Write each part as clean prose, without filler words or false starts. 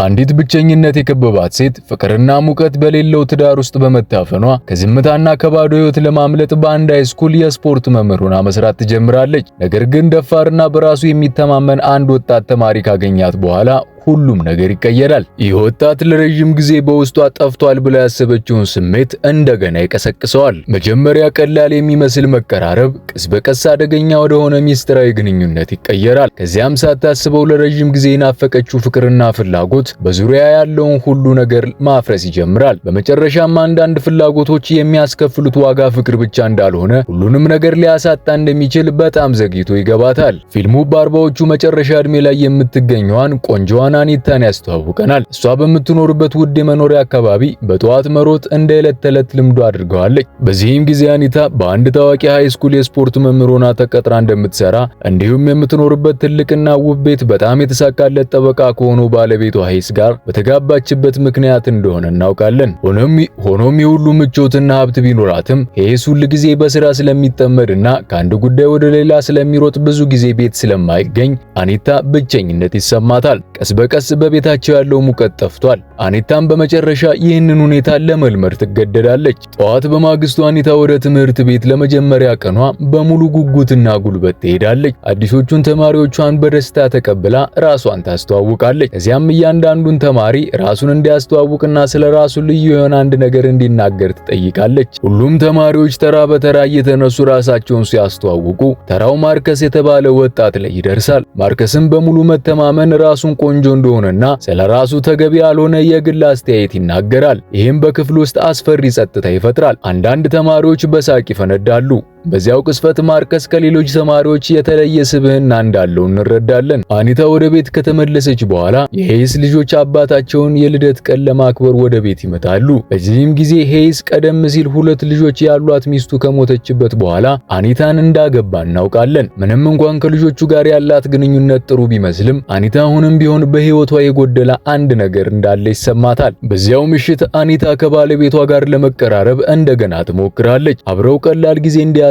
አንዲት ብቸኝነት የከበባት ሴት ፍቅርና ሙቀት በሌለው ትዳር ውስጥ በመታፈኗ ከዝምታና ከባዶ ሕይወት ለማምለጥ በአንድ ሃይስኩል የስፖርት መምህር ሆና መስራት ትጀምራለች። ነገር ግን ደፋርና በራሱ የሚተማመን አንድ ወጣት ተማሪ ካገኛት በኋላ ሁሉም ነገር ይቀየራል። ይህ ወጣት ለረጅም ጊዜ በውስጧ ጠፍቷል ብላ ያሰበችውን ስሜት እንደገና ይቀሰቅሰዋል። መጀመሪያ ቀላል የሚመስል መቀራረብ ቀስ በቀስ አደገኛ ወደሆነ ሚስጥራዊ ግንኙነት ይቀየራል። ከዚያም ሳታስበው ለረጅም ጊዜ የናፈቀችው ፍቅርና ፍላጎት በዙሪያ ያለውን ሁሉ ነገር ማፍረስ ይጀምራል። በመጨረሻም አንዳንድ ፍላጎቶች የሚያስከፍሉት ዋጋ ፍቅር ብቻ እንዳልሆነ፣ ሁሉንም ነገር ሊያሳጣ እንደሚችል በጣም ዘግይቶ ይገባታል። ፊልሙ በ40ዎቹ መጨረሻ ዕድሜ ላይ የምትገኘዋን ቆንጆዋን አኒታን ያስተዋውቀናል። እሷ በምትኖርበት ውድ የመኖሪያ አካባቢ በጠዋት መሮጥ እንደ ዕለት ተዕለት ልምዱ አድርገዋለች። በዚህም ጊዜ አኒታ በአንድ ታዋቂ ሃይስኩል የስፖርት መምህር ሆና ተቀጥራ እንደምትሰራ እንዲሁም የምትኖርበት ትልቅና ውብ ቤት በጣም የተሳካለት ጠበቃ ከሆነው ባለቤቷ ሄይስ ጋር በተጋባችበት ምክንያት እንደሆነ እናውቃለን። ሆኖም የሁሉ ምቾትና ሀብት ቢኖራትም ሄይስ ሁል ጊዜ በስራ ስለሚጠመድና ከአንድ ጉዳይ ወደ ሌላ ስለሚሮጥ ብዙ ጊዜ ቤት ስለማይገኝ አኒታ ብቸኝነት ይሰማታል። ቀስ በቀስ በቤታቸው ያለው ሙቀት ጠፍቷል። አኒታም በመጨረሻ ይህንን ሁኔታ ለመልመድ ትገደዳለች። ጠዋት በማግስቱ አኒታ ወደ ትምህርት ቤት ለመጀመሪያ ቀኗ በሙሉ ጉጉትና ጉልበት ትሄዳለች። አዲሶቹን ተማሪዎቿን በደስታ ተቀብላ ራሷን ታስተዋውቃለች። ከዚያም እያንዳንዱን ተማሪ ራሱን እንዲያስተዋውቅና ስለ ራሱ ልዩ የሆነ አንድ ነገር እንዲናገር ትጠይቃለች። ሁሉም ተማሪዎች ተራ በተራ እየተነሱ ራሳቸውን ሲያስተዋውቁ ተራው ማርከስ የተባለ ወጣት ላይ ይደርሳል። ማርከስም በሙሉ መተማመን ራሱን ቆንጆ እንደሆነና ስለራሱ ተገቢ ያልሆነ የግል አስተያየት ይናገራል። ይህም በክፍል ውስጥ አስፈሪ ጸጥታ ይፈጥራል። አንዳንድ ተማሪዎች በሳቅ ይፈነዳሉ። በዚያው ቅስፈት ማርከስ ከሌሎች ተማሪዎች የተለየ ስብዕና እንዳለው እንረዳለን። አኒታ ወደ ቤት ከተመለሰች በኋላ የሄይስ ልጆች አባታቸውን የልደት ቀን ለማክበር ወደ ቤት ይመጣሉ። በዚህም ጊዜ ሄይስ ቀደም ሲል 2 ልጆች ያሏት ሚስቱ ከሞተችበት በኋላ አኒታን እንዳገባ እናውቃለን። ምንም እንኳን ከልጆቹ ጋር ያላት ግንኙነት ጥሩ ቢመስልም አኒታ አሁንም ቢሆን በሕይወቷ የጎደለ አንድ ነገር እንዳለ ይሰማታል። በዚያው ምሽት አኒታ ከባለቤቷ ጋር ለመቀራረብ እንደገና ትሞክራለች። አብረው ቀላል ጊዜ እንዲያሳልፉ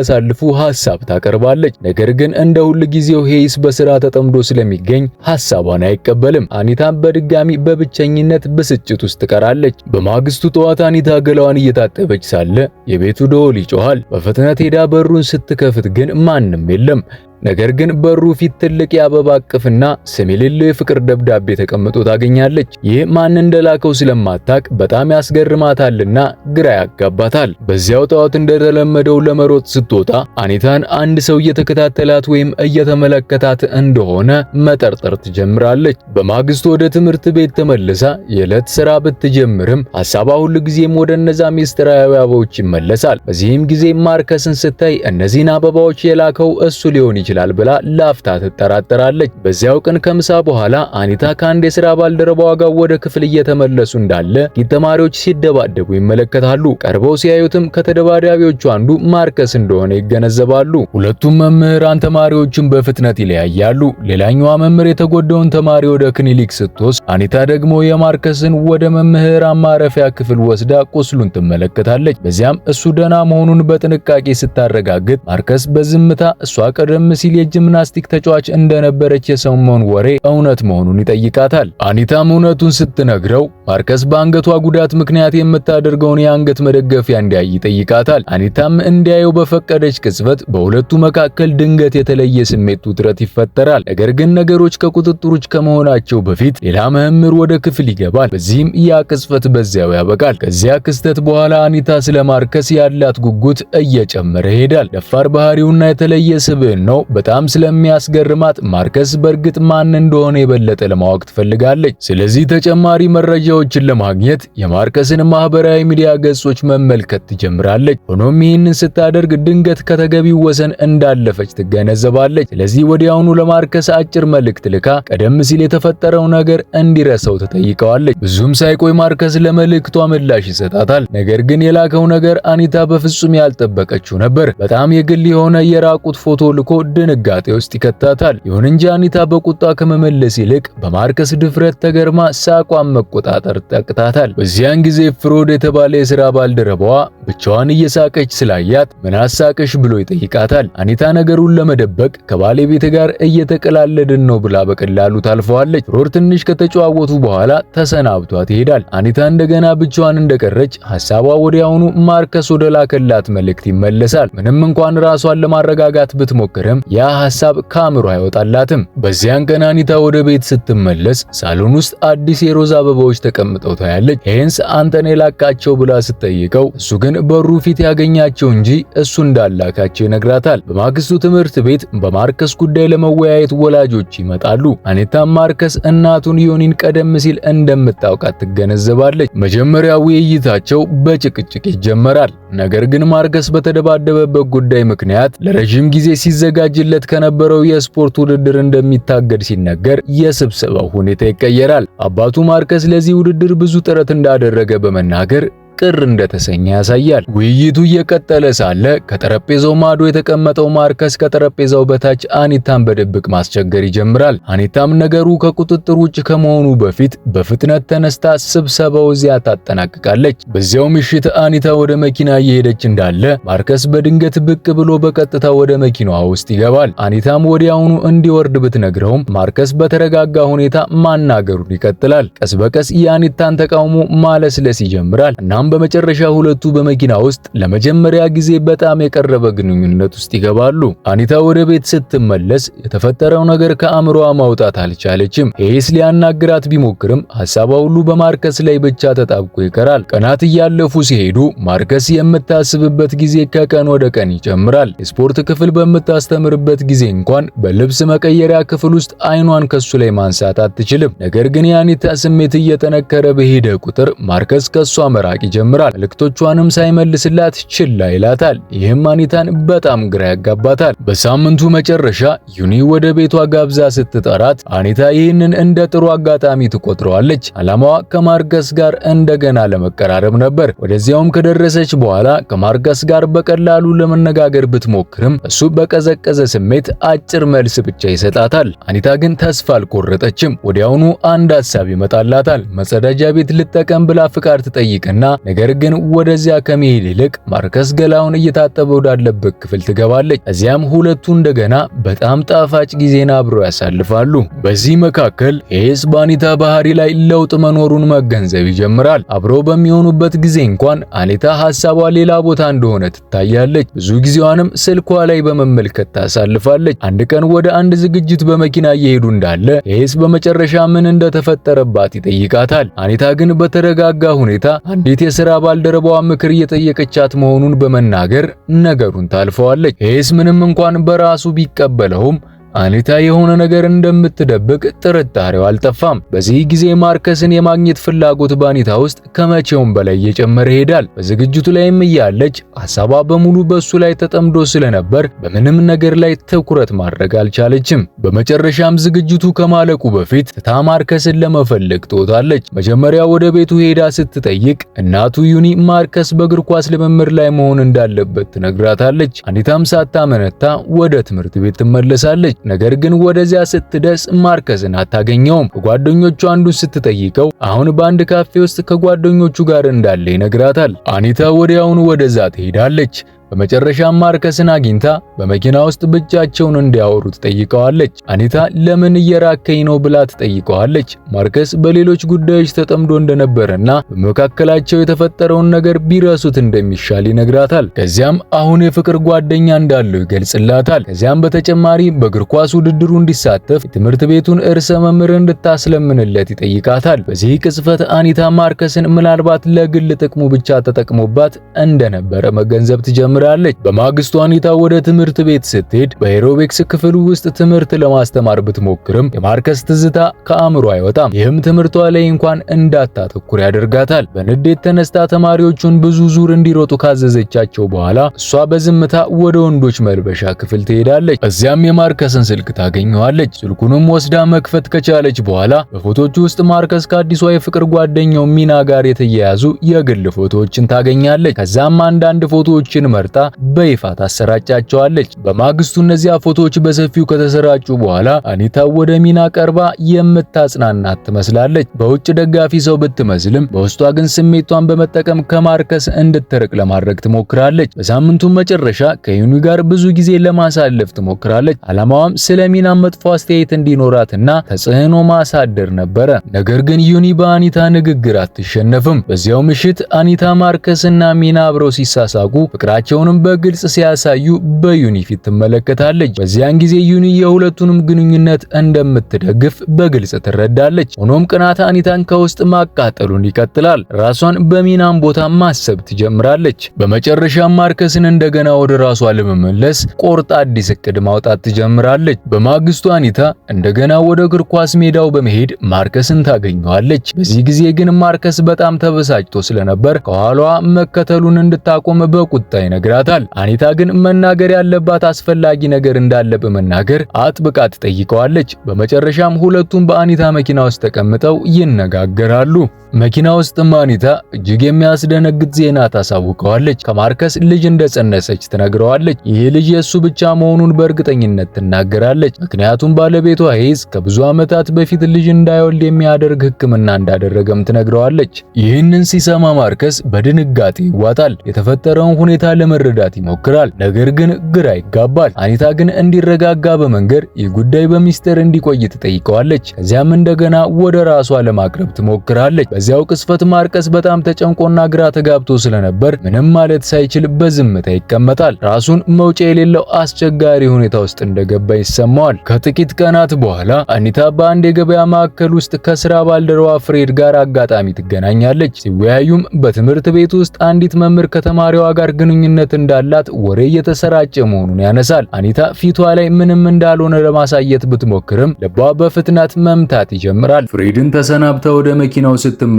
ሐሳብ ታቀርባለች። ነገር ግን እንደ ሁል ጊዜው ሄይስ በስራ ተጠምዶ ስለሚገኝ ሐሳቧን አይቀበልም። አኒታም በድጋሚ በብቸኝነት ብስጭት ውስጥ ትቀራለች። በማግስቱ ጠዋት አኒታ ገላዋን እየታጠበች ሳለ የቤቱ ደወል ይጮሃል። በፍጥነት ሄዳ በሩን ስትከፍት ግን ማንም የለም። ነገር ግን በሩ ፊት ትልቅ የአበባ እቅፍና ስም የሌለው የፍቅር ደብዳቤ ተቀምጦ ታገኛለች። ይህ ማን እንደላከው ስለማታቅ በጣም ያስገርማታልና ግራ ያጋባታል። በዚያው ጠዋት እንደተለመደው ለመሮጥ ስትወጣ አኒታን አንድ ሰው እየተከታተላት ወይም እየተመለከታት እንደሆነ መጠርጠር ትጀምራለች። በማግስቱ ወደ ትምህርት ቤት ተመልሳ የዕለት ስራ ብትጀምርም ሐሳቧ ሁሉ ጊዜም ወደ እነዛ ሚስጥራዊ አበባዎች ይመለሳል። በዚህም ጊዜ ማርከስን ስታይ እነዚህን አበባዎች የላከው እሱ ሊሆን ይችላል ብላ ላፍታ ትጠራጠራለች። በዚያው ቀን ከምሳ በኋላ አኒታ ከአንድ የሥራ ባልደረባዋ ጋር ወደ ክፍል እየተመለሱ እንዳለ ተማሪዎች ሲደባደቡ ይመለከታሉ። ቀርበው ሲያዩትም ከተደባዳቢዎቹ አንዱ ማርከስ እንደሆነ ይገነዘባሉ። ሁለቱም መምህራን ተማሪዎቹን በፍጥነት ይለያያሉ። ሌላኛዋ መምህር የተጎዳውን ተማሪ ወደ ክሊኒክ ስትወስድ አኒታ ደግሞ የማርከስን ወደ መምህራን ማረፊያ ክፍል ወስዳ ቁስሉን ትመለከታለች። በዚያም እሱ ደህና መሆኑን በጥንቃቄ ስታረጋግጥ ማርከስ በዝምታ እሷ ቀደም ሲል የጂምናስቲክ ተጫዋች እንደነበረች የሰሞኑን ወሬ እውነት መሆኑን ይጠይቃታል። አኒታም እውነቱን ስትነግረው ማርከስ በአንገቷ ጉዳት ምክንያት የምታደርገውን የአንገት መደገፊያ እንዲያይ ይጠይቃታል። አኒታም እንዲያየው በፈቀደች ቅጽበት በሁለቱ መካከል ድንገት የተለየ ስሜት ውጥረት ይፈጠራል። ነገር ግን ነገሮች ከቁጥጥር ውጭ ከመሆናቸው በፊት ሌላ መምህር ወደ ክፍል ይገባል። በዚህም ያ ቅጽበት በዚያው ያበቃል። ከዚያ ክስተት በኋላ አኒታ ስለ ማርከስ ያላት ጉጉት እየጨመረ ይሄዳል። ደፋር ባህሪውና የተለየ ስብዕናው በጣም ስለሚያስገርማት ማርከስ በእርግጥ ማን እንደሆነ የበለጠ ለማወቅ ትፈልጋለች። ስለዚህ ተጨማሪ መረጃዎችን ለማግኘት የማርከስን ማህበራዊ ሚዲያ ገጾች መመልከት ትጀምራለች። ሆኖም ይህንን ስታደርግ ድንገት ከተገቢው ወሰን እንዳለፈች ትገነዘባለች። ስለዚህ ወዲያውኑ ለማርከስ አጭር መልእክት ልካ ቀደም ሲል የተፈጠረው ነገር እንዲረሳው ትጠይቀዋለች። ብዙም ሳይቆይ ማርከስ ለመልእክቷ ምላሽ ይሰጣታል። ነገር ግን የላከው ነገር አኒታ በፍጹም ያልጠበቀችው ነበር። በጣም የግል የሆነ የራቁት ፎቶ ልኮ ድንጋጤ ውስጥ ይከታታል። ይሁን እንጂ አኒታ በቁጣ ከመመለስ ይልቅ በማርከስ ድፍረት ተገርማ ሳቋን መቆጣጠር ጠቅታታል። በዚያን ጊዜ ፍሮድ የተባለ የሥራ ባልደረባዋ ብቻዋን እየሳቀች ስላያት ምን አሳቀሽ ብሎ ይጠይቃታል። አኒታ ነገሩን ለመደበቅ ከባለቤት ጋር እየተቀላለድን ነው ብላ በቀላሉ ታልፈዋለች። ሮር ትንሽ ከተጨዋወቱ በኋላ ተሰናብቷት ይሄዳል። አኒታ እንደገና ብቻዋን እንደቀረች ሐሳቧ ወዲያውኑ ማርከስ ወደ ላከላት መልእክት ይመለሳል። ምንም እንኳን ራሷን ለማረጋጋት ብትሞክርም ያ ሐሳብ ከአእምሮ አይወጣላትም። በዚያን ቀን አኒታ ወደ ቤት ስትመለስ ሳሎን ውስጥ አዲስ የሮዝ አበባዎች ተቀምጠው ታያለች። ሄንስ አንተን የላካቸው ብላ ስትጠይቀው እሱ ግን በሩ ፊት ያገኛቸው እንጂ እሱ እንዳላካቸው ይነግራታል። በማግስቱ ትምህርት ቤት በማርከስ ጉዳይ ለመወያየት ወላጆች ይመጣሉ። አኒታም ማርከስ እናቱን ዮኒን ቀደም ሲል እንደምታውቃት ትገነዘባለች። መጀመሪያ ውይይታቸው በጭቅጭቅ ይጀመራል። ነገር ግን ማርከስ በተደባደበበት ጉዳይ ምክንያት ለረጅም ጊዜ ሲዘጋጅለት ከነበረው የስፖርት ውድድር እንደሚታገድ ሲነገር የስብሰባው ሁኔታ ይቀየራል። አባቱ ማርከስ ለዚህ ውድድር ብዙ ጥረት እንዳደረገ በመናገር ቅር እንደተሰኘ ያሳያል። ውይይቱ እየቀጠለ ሳለ ከጠረጴዛው ማዶ የተቀመጠው ማርከስ ከጠረጴዛው በታች አኒታን በድብቅ ማስቸገር ይጀምራል። አኒታም ነገሩ ከቁጥጥር ውጭ ከመሆኑ በፊት በፍጥነት ተነስታ ስብሰባው እዚያ ታጠናቅቃለች። በዚያው ምሽት አኒታ ወደ መኪና እየሄደች እንዳለ ማርከስ በድንገት ብቅ ብሎ በቀጥታ ወደ መኪናዋ ውስጥ ይገባል። አኒታም ወዲያውኑ እንዲወርድ ብትነግረውም ማርከስ በተረጋጋ ሁኔታ ማናገሩን ይቀጥላል። ቀስ በቀስ የአኒታን ተቃውሞ ማለስለስ ይጀምራል። እናም በመጨረሻ ሁለቱ በመኪና ውስጥ ለመጀመሪያ ጊዜ በጣም የቀረበ ግንኙነት ውስጥ ይገባሉ። አኒታ ወደ ቤት ስትመለስ የተፈጠረው ነገር ከአእምሮዋ ማውጣት አልቻለችም። ሄስ ሊያናግራት ቢሞክርም ሐሳቧ ሁሉ በማርከስ ላይ ብቻ ተጣብቆ ይቀራል። ቀናት እያለፉ ሲሄዱ ማርከስ የምታስብበት ጊዜ ከቀን ወደ ቀን ይጨምራል። የስፖርት ክፍል በምታስተምርበት ጊዜ እንኳን በልብስ መቀየሪያ ክፍል ውስጥ አይኗን ከሱ ላይ ማንሳት አትችልም። ነገር ግን የአኒታ ስሜት እየጠነከረ በሄደ ቁጥር ማርከስ ከሷ መራቅ ይጀምራል። መልእክቶቿንም ሳይመልስላት ችላ ይላታል። ይህም አኒታን በጣም ግራ ያጋባታል። በሳምንቱ መጨረሻ ዩኒ ወደ ቤቷ ጋብዛ ስትጠራት አኒታ ይህንን እንደ ጥሩ አጋጣሚ ትቆጥረዋለች። ዓላማዋ ከማርከስ ጋር እንደገና ለመቀራረብ ነበር። ወደዚያውም ከደረሰች በኋላ ከማርከስ ጋር በቀላሉ ለመነጋገር ብትሞክርም እሱ በቀዘቀዘ ስሜት አጭር መልስ ብቻ ይሰጣታል። አኒታ ግን ተስፋ አልቆረጠችም። ወዲያውኑ አንድ ሐሳብ ይመጣላታል። መጸዳጃ ቤት ልጠቀም ብላ ፍቃድ ትጠይቅና ነገር ግን ወደዚያ ከመሄድ ይልቅ ማርከስ ገላውን እየታጠበ ወዳለበት ክፍል ትገባለች። እዚያም ሁለቱ እንደገና በጣም ጣፋጭ ጊዜን አብረው ያሳልፋሉ። በዚህ መካከል ሄስ በአኒታ ባህሪ ላይ ለውጥ መኖሩን መገንዘብ ይጀምራል። አብረው በሚሆኑበት ጊዜ እንኳን አኒታ ሐሳቧ ሌላ ቦታ እንደሆነ ትታያለች። ብዙ ጊዜዋንም ስልኳ ላይ በመመልከት ታሳልፋለች። አንድ ቀን ወደ አንድ ዝግጅት በመኪና እየሄዱ እንዳለ ሄስ በመጨረሻ ምን እንደተፈጠረባት ይጠይቃታል። አኒታ ግን በተረጋጋ ሁኔታ አንዲት የሥራ ባልደረባዋ ምክር እየጠየቀቻት መሆኑን በመናገር ነገሩን ታልፈዋለች። ሄስ ምንም እንኳን በራሱ ቢቀበለውም አኒታ የሆነ ነገር እንደምትደብቅ ጥርጣሬው አልጠፋም። በዚህ ጊዜ ማርከስን የማግኘት ፍላጎት በአኒታ ውስጥ ከመቼውም በላይ እየጨመረ ይሄዳል። በዝግጅቱ ላይም እያለች ሐሳቧ በሙሉ በሱ ላይ ተጠምዶ ስለነበር በምንም ነገር ላይ ትኩረት ማድረግ አልቻለችም። በመጨረሻም ዝግጅቱ ከማለቁ በፊት ትታ ማርከስን ለመፈለግ ትወጣለች። መጀመሪያ ወደ ቤቱ ሄዳ ስትጠይቅ እናቱ ዩኒ ማርከስ በእግር ኳስ ልምምድ ላይ መሆን እንዳለበት ትነግራታለች። አኒታም ሳታመነታ ወደ ትምህርት ቤት ትመለሳለች። ነገር ግን ወደዚያ ስትደርስ ማርከስን አታገኘውም። ከጓደኞቹ አንዱን ስትጠይቀው አሁን በአንድ ካፌ ውስጥ ከጓደኞቹ ጋር እንዳለ ይነግራታል። አኒታ ወዲያውኑ ወደዛ ትሄዳለች። በመጨረሻም ማርከስን አግኝታ በመኪና ውስጥ ብቻቸውን እንዲያወሩ ትጠይቀዋለች። አኒታ ለምን እየራከኝ ነው ብላ ትጠይቀዋለች። ማርከስ በሌሎች ጉዳዮች ተጠምዶ እንደነበረና በመካከላቸው የተፈጠረውን ነገር ቢረሱት እንደሚሻል ይነግራታል። ከዚያም አሁን የፍቅር ጓደኛ እንዳለው ይገልጽላታል። ከዚያም በተጨማሪ በእግር ኳስ ውድድሩ እንዲሳተፍ የትምህርት ቤቱን እርሰ መምህር እንድታስለምንለት ይጠይቃታል። በዚህ ቅጽበት አኒታ ማርከስን ምናልባት ለግል ጥቅሙ ብቻ ተጠቅሞባት እንደነበረ መገንዘብ ትጀምራለች። በማግስቱ አኒታ ወደ ትምህርት ቤት ስትሄድ በኤሮቢክስ ክፍሉ ውስጥ ትምህርት ለማስተማር ብትሞክርም የማርከስ ትዝታ ከአእምሮ አይወጣም። ይህም ትምህርቷ ላይ እንኳን እንዳታተኩር ያደርጋታል። በንዴት ተነስታ ተማሪዎቹን ብዙ ዙር እንዲሮጡ ካዘዘቻቸው በኋላ እሷ በዝምታ ወደ ወንዶች መልበሻ ክፍል ትሄዳለች። እዚያም የማርከስን ስልክ ታገኘዋለች። ስልኩንም ወስዳ መክፈት ከቻለች በኋላ በፎቶቹ ውስጥ ማርከስ ከአዲሷ የፍቅር ጓደኛው ሚና ጋር የተያያዙ የግል ፎቶዎችን ታገኛለች። ከዛም አንዳንድ ፎቶዎችን መርጣ መርጣ በይፋ ታሰራጫቸዋለች። በማግስቱ እነዚያ ፎቶዎች በሰፊው ከተሰራጩ በኋላ አኒታ ወደ ሚና ቀርባ የምታጽናናት ትመስላለች። በውጭ ደጋፊ ሰው ብትመስልም በውስጧ ግን ስሜቷን በመጠቀም ከማርከስ እንድትርቅ ለማድረግ ትሞክራለች። በሳምንቱ መጨረሻ ከዩኒ ጋር ብዙ ጊዜ ለማሳለፍ ትሞክራለች። ዓላማዋም ስለ ሚና መጥፎ አስተያየት እንዲኖራትና ተጽዕኖ ማሳደር ነበረ። ነገር ግን ዩኒ በአኒታ ንግግር አትሸነፍም። በዚያው ምሽት አኒታ ማርከስና ሚና አብረው ሲሳሳቁ ፍቅራቸውንም በግልጽ ሲያሳዩ በዩኒ ፊት ትመለከታለች። በዚያን ጊዜ ዩኒ የሁለቱንም ግንኙነት እንደምትደግፍ በግልጽ ትረዳለች። ሆኖም ቅናት አኒታን ከውስጥ ማቃጠሉን ይቀጥላል። ራሷን በሚናም ቦታ ማሰብ ትጀምራለች። በመጨረሻም ማርከስን እንደገና ወደ ራሷ ለመመለስ ቆርጣ አዲስ እቅድ ማውጣት ትጀምራለች። በማግስቱ አኒታ እንደገና ወደ እግር ኳስ ሜዳው በመሄድ ማርከስን ታገኘዋለች። በዚህ ጊዜ ግን ማርከስ በጣም ተበሳጭቶ ስለነበር ከኋላዋ መከተሉን እንድታቆም በቁጣ ይነግራታል። አኒታ ግን መናገር ያለባት አስፈላጊ ነገር እንዳለ በመናገር አጥብቃ ትጠይቀዋለች። በመጨረሻም ሁለቱም በአኒታ መኪና ውስጥ ተቀምጠው ይነጋገራሉ። መኪና ውስጥም አኒታ እጅግ የሚያስደነግጥ ዜና ታሳውቀዋለች። ከማርከስ ልጅ እንደጸነሰች ትነግረዋለች። ይህ ልጅ የሱ ብቻ መሆኑን በእርግጠኝነት ትናገራለች። ምክንያቱም ባለቤቷ ሄዝ ከብዙ ዓመታት በፊት ልጅ እንዳይወልድ የሚያደርግ ሕክምና እንዳደረገም ትነግረዋለች። ይህንን ሲሰማ ማርከስ በድንጋጤ ይዋጣል። የተፈጠረውን ሁኔታ ለመረዳት ይሞክራል፣ ነገር ግን ግራ ይጋባል። አኒታ ግን እንዲረጋጋ በመንገር ይህ ጉዳይ በሚስጥር እንዲቆይ ትጠይቀዋለች። ከዚያም እንደገና ወደ ራሷ ለማቅረብ ትሞክራለች። በዚያው ቅስፈት ማርከስ በጣም ተጨንቆና ግራ ተጋብቶ ስለነበር ምንም ማለት ሳይችል በዝምታ ይቀመጣል። ራሱን መውጫ የሌለው አስቸጋሪ ሁኔታ ውስጥ እንደገባ ይሰማዋል። ከጥቂት ቀናት በኋላ አኒታ በአንድ የገበያ ማዕከል ውስጥ ከስራ ባልደረባ ፍሬድ ጋር አጋጣሚ ትገናኛለች። ሲወያዩም በትምህርት ቤት ውስጥ አንዲት መምህር ከተማሪዋ ጋር ግንኙነት እንዳላት ወሬ እየተሰራጨ መሆኑን ያነሳል። አኒታ ፊቷ ላይ ምንም እንዳልሆነ ለማሳየት ብትሞክርም ልቧ በፍጥነት መምታት ይጀምራል። ፍሬድን ተሰናብታ ወደ መኪናው ስትመለስ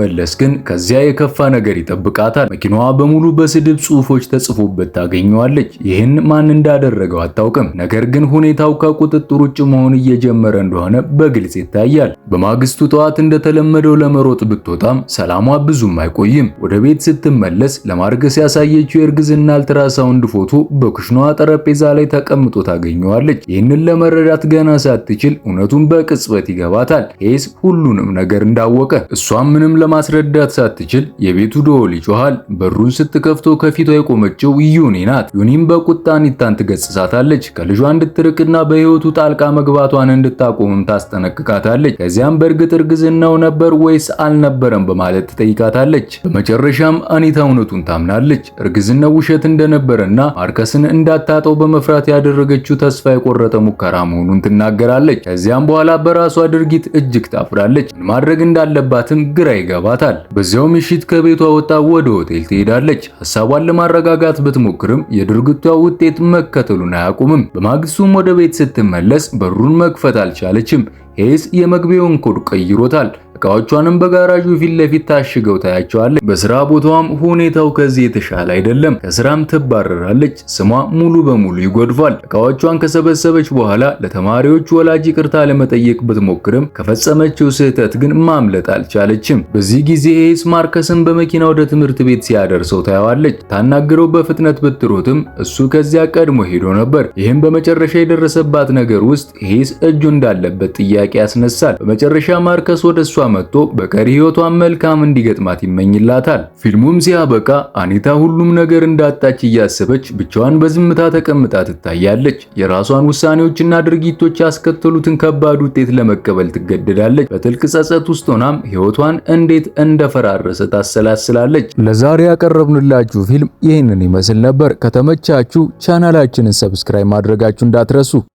ግን ከዚያ የከፋ ነገር ይጠብቃታል። መኪናዋ በሙሉ በስድብ ጽሑፎች ተጽፎበት ታገኘዋለች። ይህን ማን እንዳደረገው አታውቅም። ነገር ግን ሁኔታው ከቁጥጥር ውጭ መሆን እየጀመረ እንደሆነ በግልጽ ይታያል። በማግስቱ ጠዋት እንደተለመደው ለመሮጥ ብትወጣም ሰላሟ ብዙም አይቆይም። ወደ ቤት ስትመለስ ለማርከስ ያሳየችው የእርግዝና አልትራሳውንድ ፎቶ በኩሽናዋ ጠረጴዛ ላይ ተቀምጦ ታገኘዋለች። ይህንን ለመረዳት ገና ሳትችል እውነቱን በቅጽበት ይገባታል። ሄዝ ሁሉንም ነገር እንዳወቀ እሷም ምንም ለማስረዳት ሳትችል የቤቱ ደወል ይጮሃል። በሩን ስትከፍተው ከፊቷ የቆመችው ዩኒ ናት። ዩኒም በቁጣ አኒታን ትገስጻታለች። ከልጇ እንድትርቅና በህይወቱ ጣልቃ መግባቷን እንድታቆምም ታስጠነቅቃታለች። ከዚያም በእርግጥ እርግዝናው ነበር ወይስ አልነበረም በማለት ትጠይቃታለች። በመጨረሻም አኒታ እውነቱን ታምናለች። እርግዝናው ውሸት እንደነበረና ማርከስን እንዳታጠው በመፍራት ያደረገችው ተስፋ የቆረጠ ሙከራ መሆኑን ትናገራለች። ከዚያም በኋላ በራሷ ድርጊት እጅግ ታፍራለች። ማድረግ እንዳለባትም ግራ ይገባታል። በዚያው ምሽት ከቤቷ ወጣ ወደ ሆቴል ትሄዳለች። ሐሳቧን ለማረጋጋት ብትሞክርም የድርጊቷ ውጤት መከተሉን አያቆምም። በማግስቱም ወደ ቤት ስትመለስ በሩን መክፈት አልቻለችም። ሄዝ የመግቢያውን ኮድ ቀይሮታል። እቃዎቿንም በጋራዡ ፊት ለፊት ታሽገው ታያቸዋለች። በስራ ቦታዋም ሁኔታው ከዚህ የተሻለ አይደለም። ከስራም ትባረራለች። ስሟ ሙሉ በሙሉ ይጎድፋል። እቃዎቿን ከሰበሰበች በኋላ ለተማሪዎች ወላጅ ይቅርታ ለመጠየቅ ብትሞክርም ከፈጸመችው ስህተት ግን ማምለጥ አልቻለችም። በዚህ ጊዜ ሄዝ ማርከስን በመኪና ወደ ትምህርት ቤት ሲያደርሰው ታያዋለች። ታናግረው በፍጥነት ብትሮጥም እሱ ከዚያ ቀድሞ ሄዶ ነበር። ይህም በመጨረሻ የደረሰባት ነገር ውስጥ ሄዝ እጁ እንዳለበት ጥያቄ ያስነሳል። በመጨረሻ ማርከስ ወደ እሷ መጥቶ በቀሪ ህይወቷን መልካም እንዲገጥማት ይመኝላታል። ፊልሙም ሲያበቃ አኒታ ሁሉም ነገር እንዳጣች እያሰበች ብቻዋን በዝምታ ተቀምጣ ትታያለች። የራሷን ውሳኔዎችና ድርጊቶች ያስከተሉትን ከባድ ውጤት ለመቀበል ትገደዳለች። በጥልቅ ጸጸት ውስጥ ሆናም ህይወቷን እንዴት እንደፈራረሰ ታሰላስላለች። ለዛሬ ያቀረብንላችሁ ፊልም ይህንን ይመስል ነበር። ከተመቻችሁ ቻናላችንን ሰብስክራይብ ማድረጋችሁ እንዳትረሱ።